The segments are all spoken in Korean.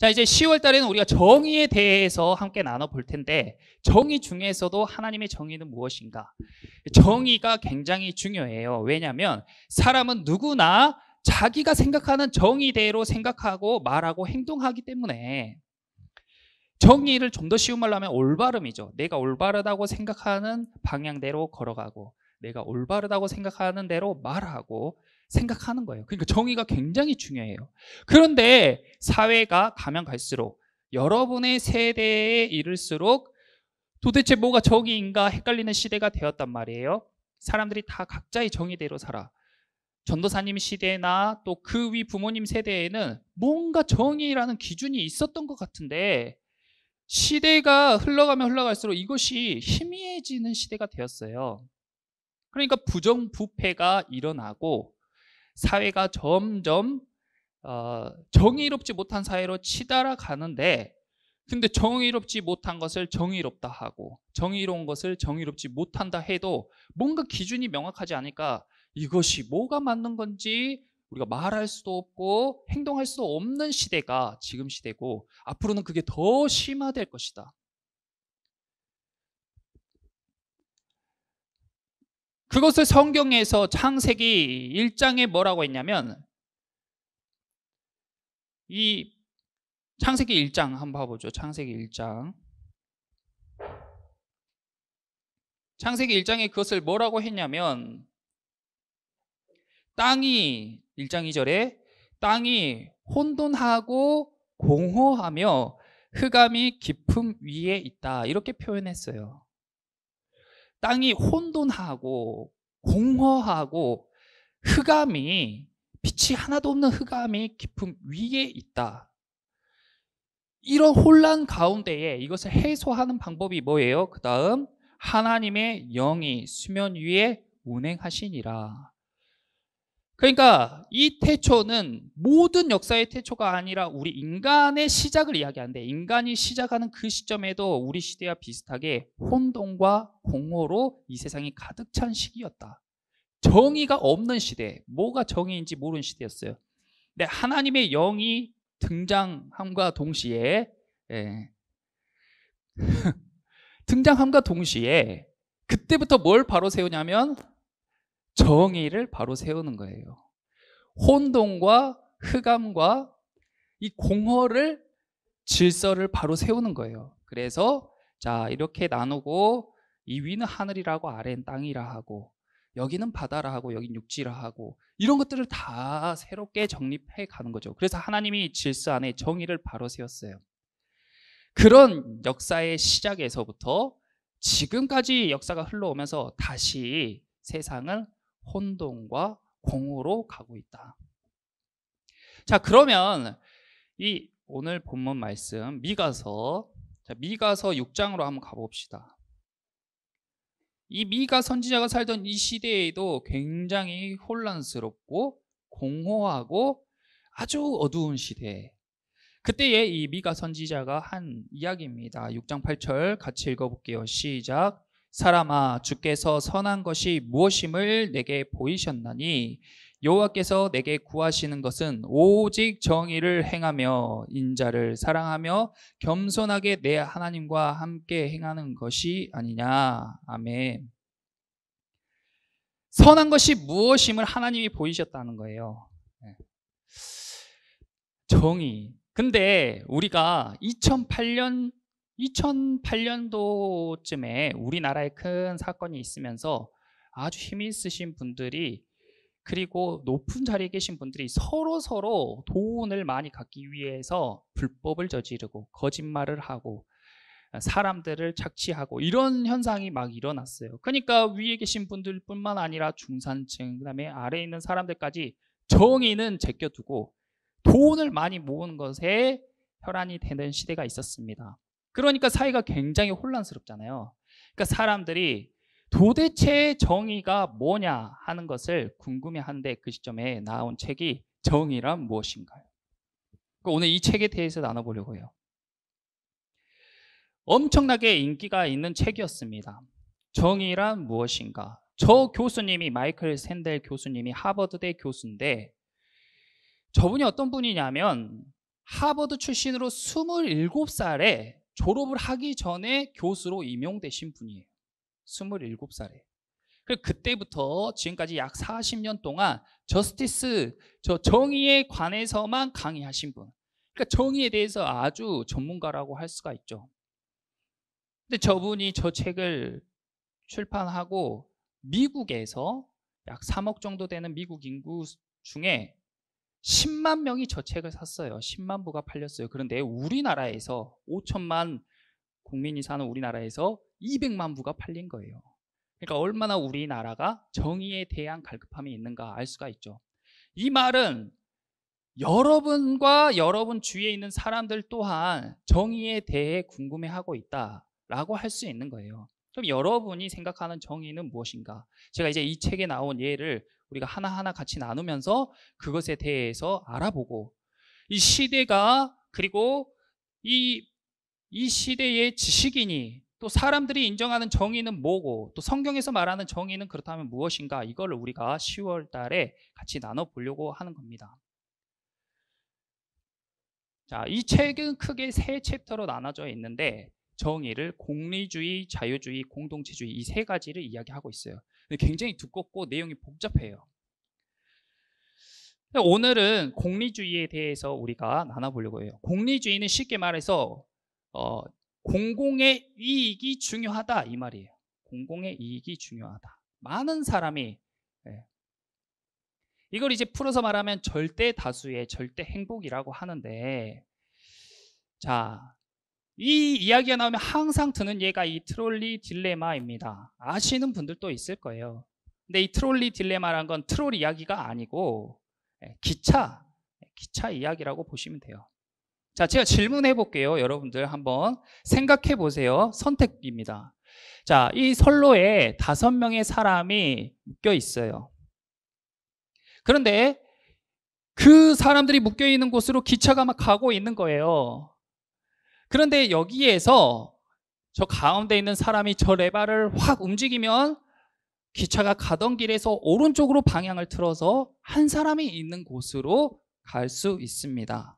자, 이제 10월 달에는 우리가 정의에 대해서 함께 나눠볼 텐데, 정의 중에서도 하나님의 정의는 무엇인가? 정의가 굉장히 중요해요. 왜냐하면 사람은 누구나 자기가 생각하는 정의대로 생각하고 말하고 행동하기 때문에, 정의를 좀 더 쉬운 말로 하면 올바름이죠. 내가 올바르다고 생각하는 방향대로 걸어가고, 내가 올바르다고 생각하는 대로 말하고 생각하는 거예요. 그러니까 정의가 굉장히 중요해요. 그런데 사회가 가면 갈수록, 여러분의 세대에 이를수록 도대체 뭐가 정의인가 헷갈리는 시대가 되었단 말이에요. 사람들이 다 각자의 정의대로 살아. 전도사님 시대나 또 그 위 부모님 세대에는 뭔가 정의라는 기준이 있었던 것 같은데, 시대가 흘러가면 흘러갈수록 이것이 희미해지는 시대가 되었어요. 그러니까 부정부패가 일어나고 사회가 점점 정의롭지 못한 사회로 치달아 가는데, 근데 정의롭지 못한 것을 정의롭다 하고 정의로운 것을 정의롭지 못한다 해도 뭔가 기준이 명확하지 않으니까 이것이 뭐가 맞는 건지 우리가 말할 수도 없고 행동할 수 없는 시대가 지금 시대고, 앞으로는 그게 더 심화될 것이다. 그것을 성경에서 창세기 1장에 뭐라고 했냐면, 이 창세기 1장 한번 봐보죠. 창세기 1장. 창세기 1장에 그것을 뭐라고 했냐면, 땅이 1장 2절에 땅이 혼돈하고 공허하며 흑암이 깊음 위에 있다, 이렇게 표현했어요. 땅이 혼돈하고 공허하고 흑암이, 빛이 하나도 없는 흑암이 깊음 위에 있다. 이런 혼란 가운데에 이것을 해소하는 방법이 뭐예요? 그 다음, 하나님의 영이 수면 위에 운행하시니라. 그러니까 이 태초는 모든 역사의 태초가 아니라 우리 인간의 시작을 이야기하는데, 인간이 시작하는 그 시점에도 우리 시대와 비슷하게 혼돈과 공허로 이 세상이 가득 찬 시기였다. 정의가 없는 시대, 뭐가 정의인지 모르는 시대였어요. 근데 하나님의 영이 등장함과 동시에 등장함과 동시에 그때부터 뭘 바로 세우냐면 정의를 바로 세우는 거예요. 혼돈과 흑암과 이 공허를, 질서를 바로 세우는 거예요. 그래서 자, 이렇게 나누고 이 위는 하늘이라고 아래는 땅이라 하고 여기는 바다라 하고 여긴 육지라 하고, 이런 것들을 다 새롭게 정립해 가는 거죠. 그래서 하나님이 질서 안에 정의를 바로 세웠어요. 그런 역사의 시작에서부터 지금까지 역사가 흘러오면서 다시 세상은 혼돈과 공허로 가고 있다. 자, 그러면 이 오늘 본문 말씀 미가서 6장으로 한번 가봅시다. 이 미가 선지자가 살던 이 시대에도 굉장히 혼란스럽고 공허하고 아주 어두운 시대, 그때에 이 미가 선지자가 한 이야기입니다. 6장 8절 같이 읽어볼게요. 시작. 사람아, 주께서 선한 것이 무엇임을 내게 보이셨나니 여호와께서 내게 구하시는 것은 오직 정의를 행하며 인자를 사랑하며 겸손하게 내 하나님과 함께 행하는 것이 아니냐. 아멘. 선한 것이 무엇임을 하나님이 보이셨다는 거예요. 정의. 근데 우리가 2008년도쯤에 우리나라에 큰 사건이 있으면서 아주 힘이 있으신 분들이, 그리고 높은 자리에 계신 분들이 서로 돈을 많이 갖기 위해서 불법을 저지르고 거짓말을 하고 사람들을 착취하고, 이런 현상이 막 일어났어요. 그러니까 위에 계신 분들뿐만 아니라 중산층, 그다음에 아래에 있는 사람들까지 정의는 제껴두고 돈을 많이 모으는 것에 혈안이 되는 시대가 있었습니다. 그러니까 사회가 굉장히 혼란스럽잖아요. 그러니까 사람들이 도대체 정의가 뭐냐 하는 것을 궁금해하는데, 그 시점에 나온 책이 정의란 무엇인가요? 오늘 이 책에 대해서 나눠보려고 해요. 엄청나게 인기가 있는 책이었습니다. 정의란 무엇인가? 저 교수님이, 마이클 샌델 교수님이 하버드대 교수인데, 저분이 어떤 분이냐면 하버드 출신으로 27살에 졸업을 하기 전에 교수로 임용되신 분이에요. 27살에. 그때부터 지금까지 약 40년 동안 저스티스, 정의에 관해서만 강의하신 분. 그러니까 정의에 대해서 아주 전문가라고 할 수가 있죠. 근데 저분이 저 책을 출판하고 미국에서 약 3억 정도 되는 미국 인구 중에 10만 명이 저 책을 샀어요. 10만 부가 팔렸어요. 그런데 우리나라에서 5천만 국민이 사는 우리나라에서 200만 부가 팔린 거예요. 그러니까 얼마나 우리나라가 정의에 대한 갈급함이 있는가 알 수가 있죠. 이 말은 여러분과 여러분 주위에 있는 사람들 또한 정의에 대해 궁금해하고 있다라고 할 수 있는 거예요. 그럼 여러분이 생각하는 정의는 무엇인가? 제가 이제 이 책에 나온 예를 우리가 하나하나 같이 나누면서 그것에 대해서 알아보고, 이 시대가, 그리고 이 시대의 지식인이, 또 사람들이 인정하는 정의는 뭐고, 또 성경에서 말하는 정의는 그렇다면 무엇인가, 이걸 우리가 10월 달에 같이 나눠보려고 하는 겁니다. 자, 이 책은 크게 3챕터로 나눠져 있는데 정의를 공리주의, 자유주의, 공동체주의, 이 3가지를 이야기하고 있어요. 근데 굉장히 두껍고 내용이 복잡해요. 오늘은 공리주의에 대해서 우리가 나눠보려고 해요. 공리주의는 쉽게 말해서 공공의 이익이 중요하다, 이 말이에요. 공공의 이익이 중요하다. 많은 사람이, 이걸 이제 풀어서 말하면 절대 다수의 절대 행복이라고 하는데, 자, 이 이야기가 나오면 항상 드는 예가 이 트롤리 딜레마입니다. 아시는 분들도 있을 거예요. 근데 이 트롤리 딜레마란 건 트롤 이야기가 아니고 기차 이야기라고 보시면 돼요. 자, 제가 질문해 볼게요. 여러분들 한번 생각해 보세요. 선택입니다. 자, 이 선로에 5명의 사람이 묶여 있어요. 그런데 그 사람들이 묶여 있는 곳으로 기차가 막 가고 있는 거예요. 그런데 여기에서 저 가운데 있는 사람이 저 레바를 확 움직이면 기차가 가던 길에서 오른쪽으로 방향을 틀어서 한 사람이 있는 곳으로 갈 수 있습니다.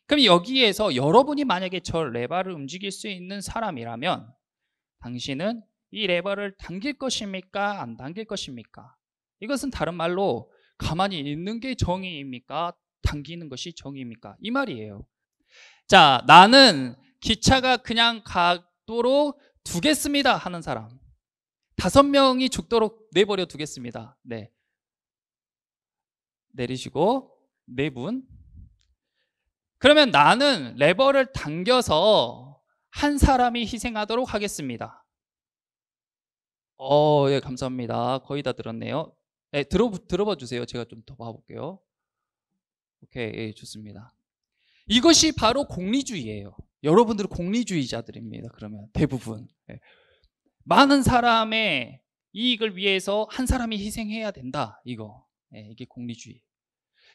그럼 여기에서 여러분이 만약에 저 레바를 움직일 수 있는 사람이라면 당신은 이 레버를 당길 것입니까? 안 당길 것입니까? 이것은 다른 말로 가만히 있는 게 정의입니까? 당기는 것이 정의입니까? 이 말이에요. 자, 나는 기차가 그냥 가도록 두겠습니다 하는 사람, 5명이 죽도록 내버려 두겠습니다. 네, 내리시고 4분. 그러면 나는 레버를 당겨서 한 사람이 희생하도록 하겠습니다. 예, 감사합니다. 거의 다 들었네요. 네, 들어봐 주세요. 제가 좀 더 봐볼게요. 오케이, 예, 좋습니다. 이것이 바로 공리주의예요. 여러분들은 공리주의자들입니다. 그러면 대부분 많은 사람의 이익을 위해서 한 사람이 희생해야 된다. 이게 공리주의.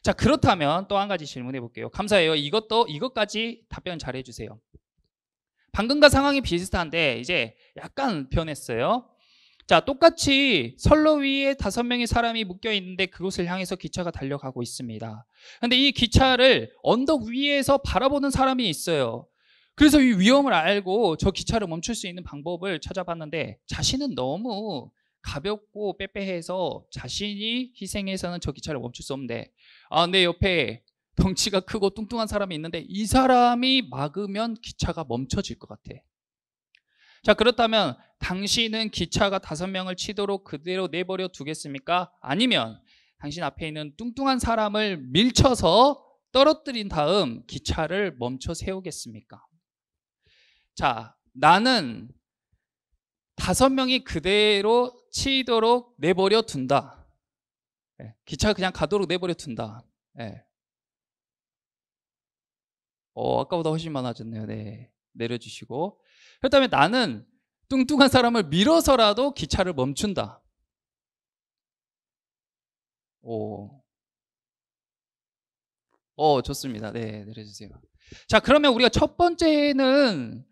자, 그렇다면 또 한 가지 질문해 볼게요. 감사해요. 이것까지 답변 잘 해주세요. 방금과 상황이 비슷한데 이제 약간 변했어요. 자, 똑같이 선로 위에 5명의 사람이 묶여 있는데 그곳을 향해서 기차가 달려가고 있습니다. 근데 이 기차를 언덕 위에서 바라보는 사람이 있어요. 그래서 이 위험을 알고 저 기차를 멈출 수 있는 방법을 찾아봤는데 자신은 너무 가볍고 빼빼해서 자신이 희생해서는 저 기차를 멈출 수 없는데, 내 옆에 덩치가 크고 뚱뚱한 사람이 있는데 이 사람이 막으면 기차가 멈춰질 것 같아. 자, 그렇다면 당신은 기차가 5명을 치도록 그대로 내버려 두겠습니까? 아니면 당신 앞에 있는 뚱뚱한 사람을 밀쳐서 떨어뜨린 다음 기차를 멈춰 세우겠습니까? 자, 나는 5명이 그대로 치도록 내버려 둔다. 기차가 그냥 가도록 내버려 둔다. 아까보다 훨씬 많아졌네요. 네, 내려주시고. 그렇다면 나는 뚱뚱한 사람을 밀어서라도 기차를 멈춘다. 좋습니다. 네, 내려주세요. 자, 그러면 우리가 첫 번째는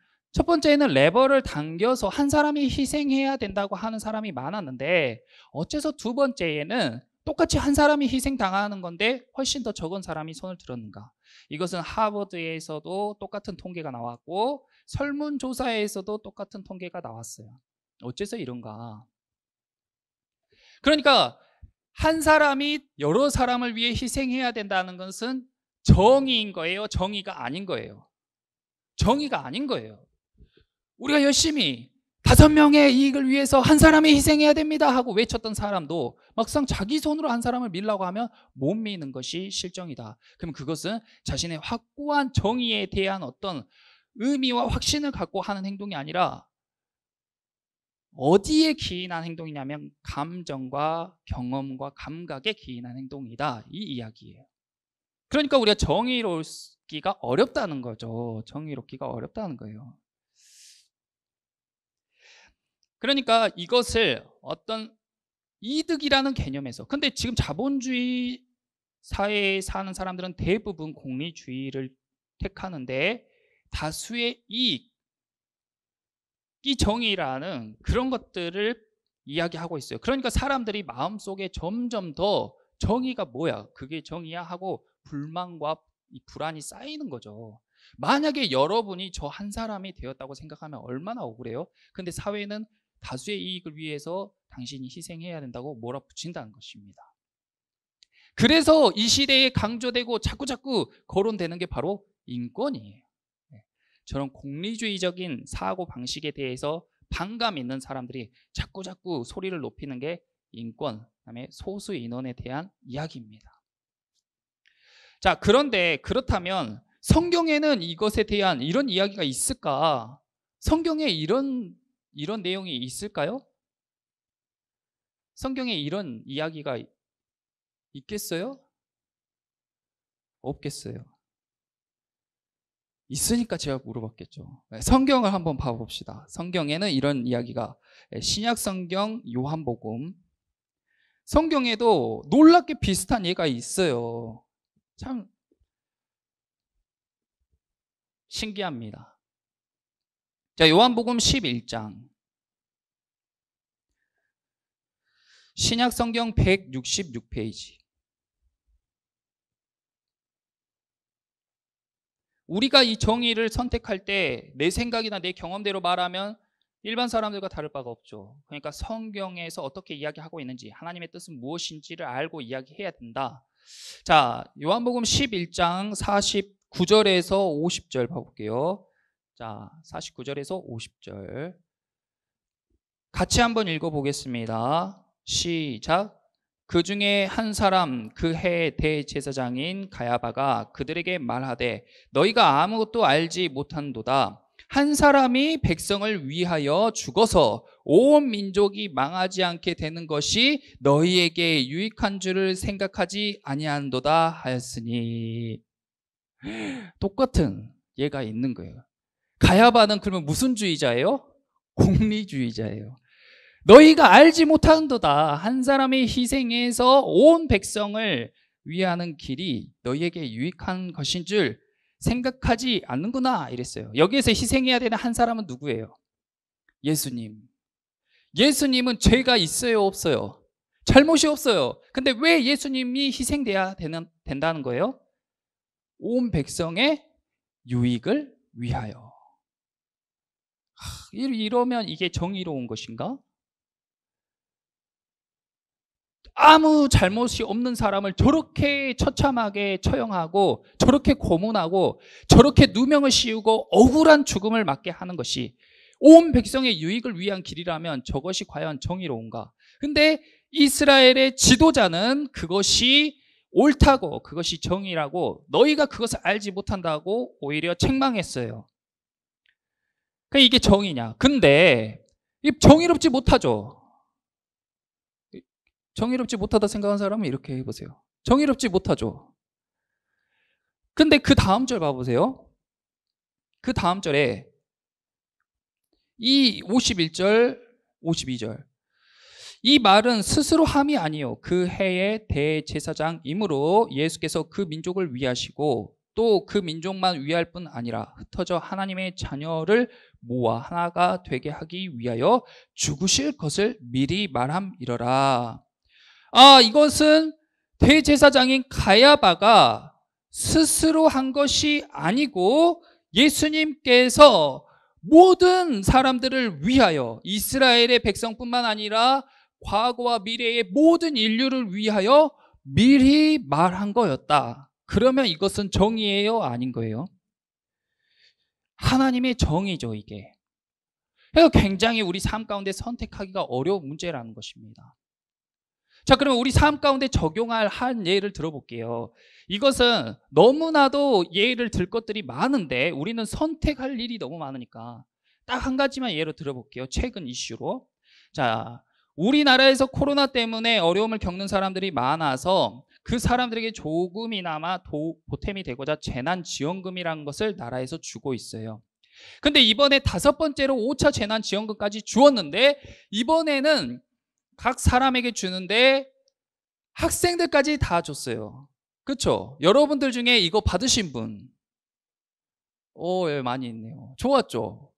레버를 당겨서 한 사람이 희생해야 된다고 하는 사람이 많았는데, 어째서 두 번째에는 똑같이 한 사람이 희생당하는 건데 훨씬 더 적은 사람이 손을 들었는가? 이것은 하버드에서도 똑같은 통계가 나왔고 설문조사에서도 똑같은 통계가 나왔어요. 어째서 이런가? 그러니까 한 사람이 여러 사람을 위해 희생해야 된다는 것은 정의인 거예요? 정의가 아닌 거예요? 정의가 아닌 거예요. 우리가 열심히 5명의 이익을 위해서 한 사람이 희생해야 됩니다 하고 외쳤던 사람도 막상 자기 손으로 한 사람을 밀라고 하면 못 미는 것이 실정이다. 그럼 그것은 자신의 확고한 정의에 대한 어떤 의미와 확신을 갖고 하는 행동이 아니라 어디에 기인한 행동이냐면 감정과 경험과 감각에 기인한 행동이다, 이 이야기예요. 그러니까 우리가 정의롭기가 어렵다는 거죠. 정의롭기가 어렵다는 거예요. 그러니까 이것을 어떤 이득이라는 개념에서, 근데 지금 자본주의 사회에 사는 사람들은 대부분 공리주의를 택하는데 다수의 이익, 이 정의라는 그런 것들을 이야기하고 있어요. 그러니까 사람들이 마음속에 점점 더 정의가 뭐야, 그게 정의야 하고 불만과 이 불안이 쌓이는 거죠. 만약에 여러분이 저 한 사람이 되었다고 생각하면 얼마나 억울해요. 근데 사회는 다수의 이익을 위해서 당신이 희생해야 된다고 몰아붙인다는 것입니다. 그래서 이 시대에 강조되고 자꾸자꾸 거론되는 게 바로 인권이에요. 저런 공리주의적인 사고 방식에 대해서 반감 있는 사람들이 자꾸자꾸 소리를 높이는 게 인권, 그다음에 소수 인원에 대한 이야기입니다. 자, 그런데 그렇다면 성경에는 이것에 대한 이런 이야기가 있을까? 성경에 이런 내용이 있을까요? 성경에 이런 이야기가 있겠어요? 없겠어요. 있으니까 제가 물어봤겠죠. 성경을 한번 봐봅시다. 성경에는 이런 이야기가, 신약 성경 요한복음, 성경에도 놀랍게 비슷한 예가 있어요. 참 신기합니다. 자, 요한복음 11장, 신약 성경 166페이지. 우리가 이 정의를 선택할 때 내 생각이나 내 경험대로 말하면 일반 사람들과 다를 바가 없죠. 그러니까 성경에서 어떻게 이야기하고 있는지, 하나님의 뜻은 무엇인지를 알고 이야기해야 된다. 자, 요한복음 11장 49절에서 50절 봐볼게요. 자, 49절에서 50절 같이 한번 읽어보겠습니다. 시작. 그 중에 한 사람, 그 해 대제사장인 가야바가 그들에게 말하되 너희가 아무것도 알지 못한도다. 한 사람이 백성을 위하여 죽어서 온 민족이 망하지 않게 되는 것이 너희에게 유익한 줄을 생각하지 아니한도다 하였으니. 똑같은 예가 있는 거예요. 가야바는 그러면 무슨 주의자예요? 공리주의자예요. 너희가 알지 못한도다. 한 사람이 희생해서 온 백성을 위하는 길이 너희에게 유익한 것인 줄 생각하지 않는구나 이랬어요. 여기에서 희생해야 되는 한 사람은 누구예요? 예수님. 예수님은 죄가 있어요, 없어요? 잘못이 없어요. 근데 왜 예수님이 희생돼야 된다는 거예요? 온 백성의 유익을 위하여. 이러면 이게 정의로운 것인가? 아무 잘못이 없는 사람을 저렇게 처참하게 처형하고 저렇게 고문하고 저렇게 누명을 씌우고 억울한 죽음을 맞게 하는 것이 온 백성의 유익을 위한 길이라면 저것이 과연 정의로운가? 근데 이스라엘의 지도자는 그것이 옳다고, 그것이 정의라고, 너희가 그것을 알지 못한다고 오히려 책망했어요. 그러니까 이게 정의냐? 근데 정의롭지 못하죠. 정의롭지 못하다 생각하는 사람은 이렇게 해보세요. 정의롭지 못하죠. 근데 그 다음 절 봐보세요. 그 다음 절에 이 51절, 52절. 이 말은 스스로 함이 아니요 그 해의 대제사장이므로 예수께서 그 민족을 위하시고 또 그 민족만 위할 뿐 아니라 흩어져 하나님의 자녀를 모아 하나가 되게 하기 위하여 죽으실 것을 미리 말함이러라. 이것은 대제사장인 가야바가 스스로 한 것이 아니고 예수님께서 모든 사람들을 위하여, 이스라엘의 백성뿐만 아니라 과거와 미래의 모든 인류를 위하여 미리 말한 거였다. 그러면 이것은 정의예요? 아닌 거예요? 하나님의 정의죠, 이게. 그래서 굉장히 우리 삶 가운데 선택하기가 어려운 문제라는 것입니다. 자, 그럼 우리 삶 가운데 적용할 한 예를 들어볼게요. 이것은 너무나도 예를 들 것들이 많은데 우리는 선택할 일이 너무 많으니까 딱 한 가지만 예로 들어볼게요. 최근 이슈로. 자, 우리나라에서 코로나 때문에 어려움을 겪는 사람들이 많아서 그 사람들에게 조금이나마 보탬이 되고자 재난지원금이라는 것을 나라에서 주고 있어요. 근데 이번에 5번째로 5차 재난지원금까지 주었는데 이번에는 각 사람에게 주는데 학생들까지 다 줬어요. 그렇죠? 여러분들 중에 이거 받으신 분 예, 많이 있네요. 좋았죠?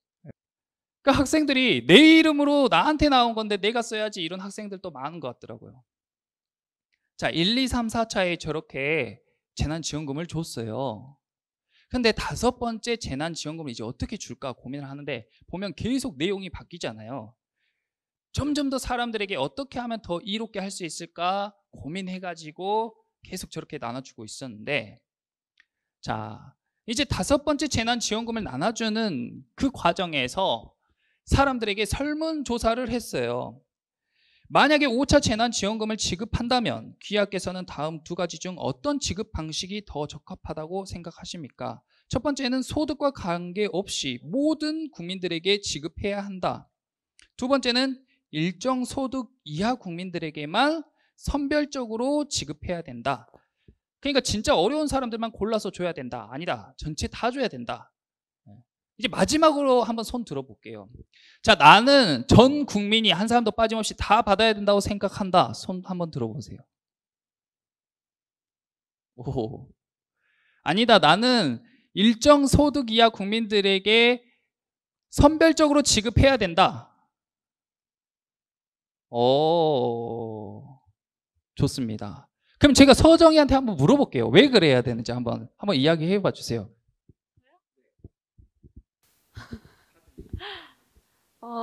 그러니까 학생들이 내 이름으로 나한테 나온 건데 내가 써야지, 이런 학생들도 많은 것 같더라고요. 자, 1, 2, 3, 4차에 저렇게 재난지원금을 줬어요. 근데 5번째 재난지원금을 이제 어떻게 줄까 고민을 하는데 보면 계속 내용이 바뀌잖아요. 점점 더 사람들에게 어떻게 하면 더 이롭게 할 수 있을까 고민해가지고 계속 저렇게 나눠주고 있었는데, 자, 이제 5번째 재난지원금을 나눠주는 그 과정에서 사람들에게 설문조사를 했어요. 만약에 5차 재난지원금을 지급한다면 귀하께서는 다음 2가지 중 어떤 지급 방식이 더 적합하다고 생각하십니까? 첫 번째는 소득과 관계없이 모든 국민들에게 지급해야 한다. 두 번째는 일정 소득 이하 국민들에게만 선별적으로 지급해야 된다. 그러니까 진짜 어려운 사람들만 골라서 줘야 된다. 아니다. 전체 다 줘야 된다. 이제 마지막으로 한번 손 들어볼게요. 자, 나는 전 국민이 한 사람도 빠짐없이 다 받아야 된다고 생각한다. 손 한번 들어보세요. 오, 아니다. 나는 일정 소득 이하 국민들에게 선별적으로 지급해야 된다. 좋습니다. 그럼 제가 서정이한테 한번 물어볼게요. 왜 그래야 되는지 한번 이야기해 봐 주세요.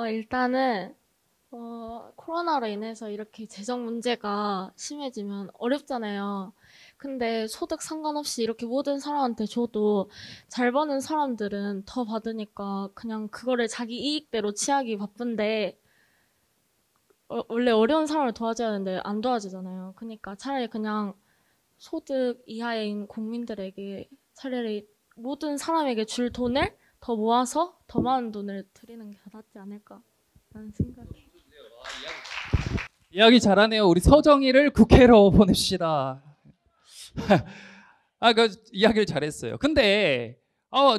일단은 코로나로 인해서 이렇게 재정 문제가 심해지면 어렵잖아요. 근데 소득 상관없이 이렇게 모든 사람한테 줘도 잘 버는 사람들은 더 받으니까 그냥 그거를 자기 이익대로 취하기 바쁜데 원래 어려운 사람을 도와줘야 하는데 안 도와주잖아요. 그러니까 차라리 그냥 소득 이하인 국민들에게 차라리 모든 사람에게 줄 돈을 더 모아서 더 많은 돈을 드리는 게 더 낫지 않을까라는 생각이. 이야기 잘하네요. 우리 서정이를 국회로 보냅시다. 그 이야기를 잘했어요. 근데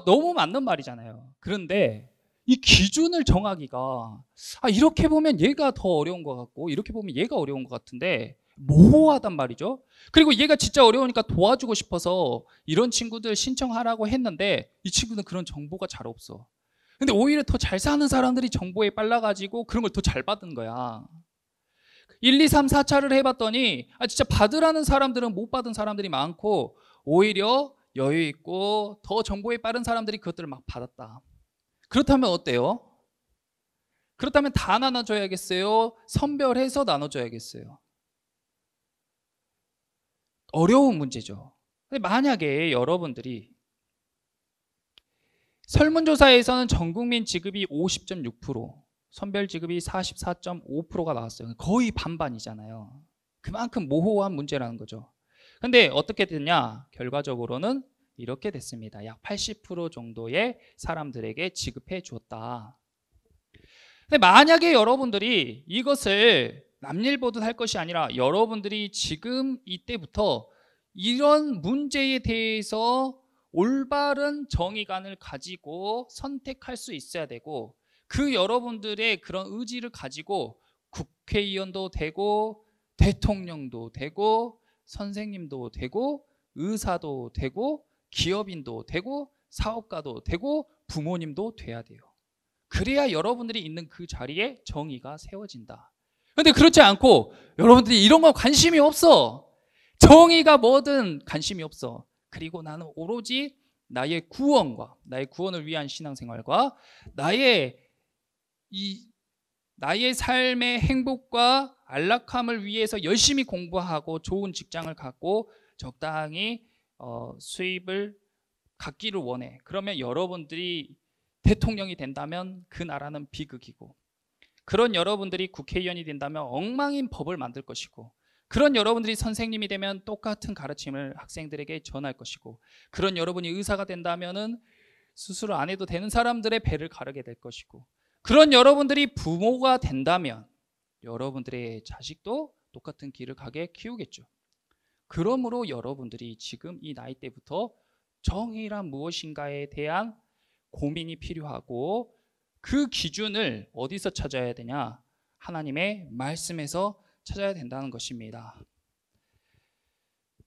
너무 맞는 말이잖아요. 그런데 이 기준을 정하기가 이렇게 보면 얘가 더 어려운 것 같고 이렇게 보면 얘가 어려운 것 같은데 모호하단 말이죠. 그리고 얘가 진짜 어려우니까 도와주고 싶어서 이런 친구들 신청하라고 했는데 이 친구는 그런 정보가 잘 없어. 근데 오히려 더 잘 사는 사람들이 정보에 빨라가지고 그런 걸 더 잘 받은 거야. 1, 2, 3, 4차를 해봤더니 진짜 받으라는 사람들은 못 받은 사람들이 많고 오히려 여유 있고 더 정보에 빠른 사람들이 그것들을 막 받았다. 그렇다면 어때요? 그렇다면 다 나눠줘야겠어요? 선별해서 나눠줘야겠어요? 어려운 문제죠. 근데 만약에 여러분들이 설문조사에서는 전국민 지급이 50.6%, 선별 지급이 44.5%가 나왔어요. 거의 반반이잖아요. 그만큼 모호한 문제라는 거죠. 근데 어떻게 됐냐? 결과적으로는 이렇게 됐습니다. 약 80% 정도의 사람들에게 지급해 주었다. 근데 만약에 여러분들이 이것을 남일보듯 할 것이 아니라 여러분들이 지금 이때부터 이런 문제에 대해서 올바른 정의관을 가지고 선택할 수 있어야 되고 그 여러분들의 그런 의지를 가지고 국회의원도 되고 대통령도 되고 선생님도 되고 의사도 되고 기업인도 되고 사업가도 되고 부모님도 돼야 돼요. 그래야 여러분들이 있는 그 자리에 정의가 세워진다. 그런데 그렇지 않고 여러분들이 이런 거 관심이 없어. 정의가 뭐든 관심이 없어. 그리고 나는 오로지 나의 구원과 나의 구원을 위한 신앙생활과 나의 삶의 행복과 안락함을 위해서 열심히 공부하고 좋은 직장을 갖고 적당히 수입을 갖기를 원해. 그러면 여러분들이 대통령이 된다면 그 나라는 비극이고, 그런 여러분들이 국회의원이 된다면 엉망인 법을 만들 것이고, 그런 여러분들이 선생님이 되면 똑같은 가르침을 학생들에게 전할 것이고, 그런 여러분이 의사가 된다면은 수술을 안 해도 되는 사람들의 배를 가르게 될 것이고, 그런 여러분들이 부모가 된다면 여러분들의 자식도 똑같은 길을 가게 키우겠죠. 그러므로 여러분들이 지금 이 나이 때부터 정의란 무엇인가에 대한 고민이 필요하고, 그 기준을 어디서 찾아야 되냐? 하나님의 말씀에서 찾아야 된다는 것입니다.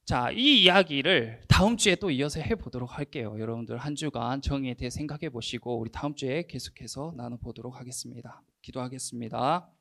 자, 이 이야기를 다음 주에 또 이어서 해보도록 할게요. 여러분들 한 주간 정의에 대해 생각해 보시고 우리 다음 주에 계속해서 나눠보도록 하겠습니다. 기도하겠습니다.